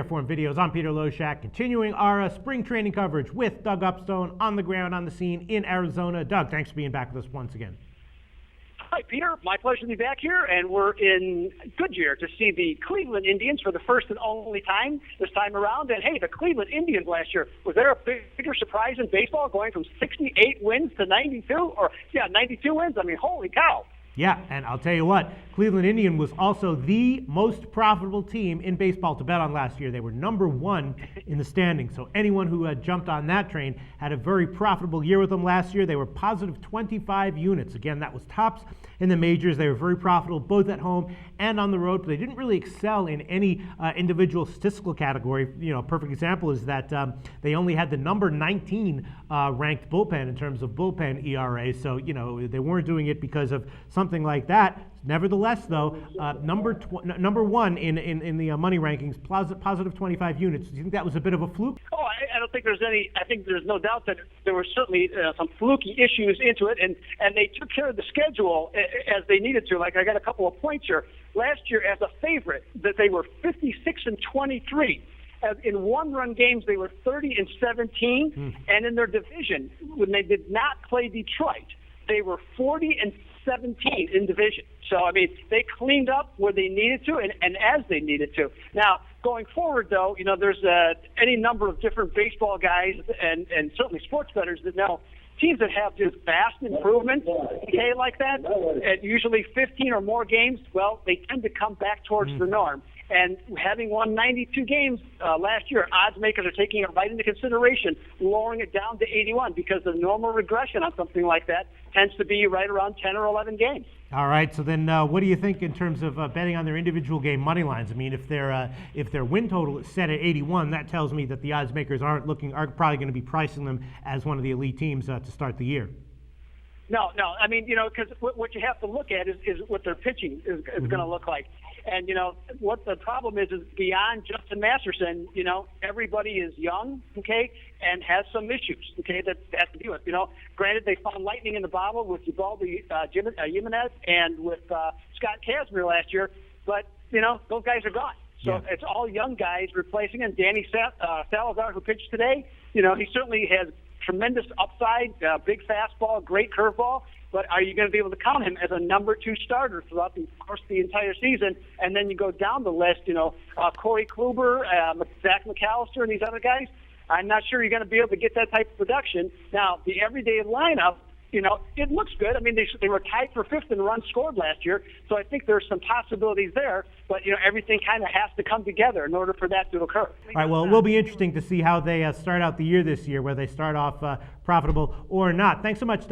Forum Videos. I'm Peter Loshak, continuing our spring training coverage with Doug Upstone on the ground, on the scene in Arizona. Doug, thanks for being back with us once again. Hi, Peter. My pleasure to be back here, and we're in Goodyear to see the Cleveland Indians for the first and only time this time around. And, hey, the Cleveland Indians last year, was there a bigger surprise in baseball going from 68 wins to 92? 92 wins? I mean, holy cow. Yeah, and I'll tell you what, Cleveland Indian was also the most profitable team in baseball to bet on last year. They were number one in the standings. So anyone who had jumped on that train had a very profitable year with them last year. They were positive 25 units. Again, that was tops in the majors. They were very profitable both at home and on the road, but they didn't really excel in any individual statistical category. You know, a perfect example is that they only had the number 19 ranked bullpen in terms of bullpen ERA. So, you know, they weren't doing it because of something like that. Nevertheless, though, number one in the money rankings, positive 25 units. Do you think that was a bit of a fluke? Oh, I don't think there's any. I think there's no doubt that there were certainly some fluky issues into it, and they took care of the schedule as they needed to. Like, I got a couple of points here. Last year, as a favorite, that they were 56-23. In one-run games, they were 30-17, and in their division, when they did not play Detroit, they were 40-17 in division. So, I mean, they cleaned up where they needed to and as they needed to. Now, going forward, though, you know, there's any number of different baseball guys and certainly sports bettors that know teams that have just vast improvements, okay, like that, at usually 15 or more games, well, they tend to come back towards the norm. And having won 92 games last year, odds makers are taking it right into consideration, lowering it down to 81 because the normal regression on something like that tends to be right around 10 or 11 games. All right. So then, what do you think in terms of betting on their individual game money lines? I mean, if their win total is set at 81, that tells me that the odds makers are probably going to be pricing them as one of the elite teams to start the year. No. I mean, you know, because what you have to look at is what their pitching is going to look like. And, you know, what the problem is beyond Justin Masterson, you know, everybody is young, okay, and has some issues, okay, that has to deal with. You know, granted, they found lightning in the bottle with Ubaldi Jimenez and with Scott Kazmir last year, but, you know, those guys are gone. So it's all young guys replacing him. Danny Salazar, who pitched today, you know, he certainly has tremendous upside, big fastball, great curveball. But are you going to be able to count him as a number 2 starter throughout the course of the entire season? And then you go down the list, you know, Corey Kluber, Zach McAllister, and these other guys. I'm not sure you're going to be able to get that type of production. Now, the everyday lineup, you know, it looks good. I mean, they were tied for 5th in runs scored last year, so I think there's some possibilities there. But, you know, everything kind of has to come together in order for that to occur. All right, well, it will be interesting to see how they start out the year this year, whether they start off profitable or not. Thanks so much, Doug.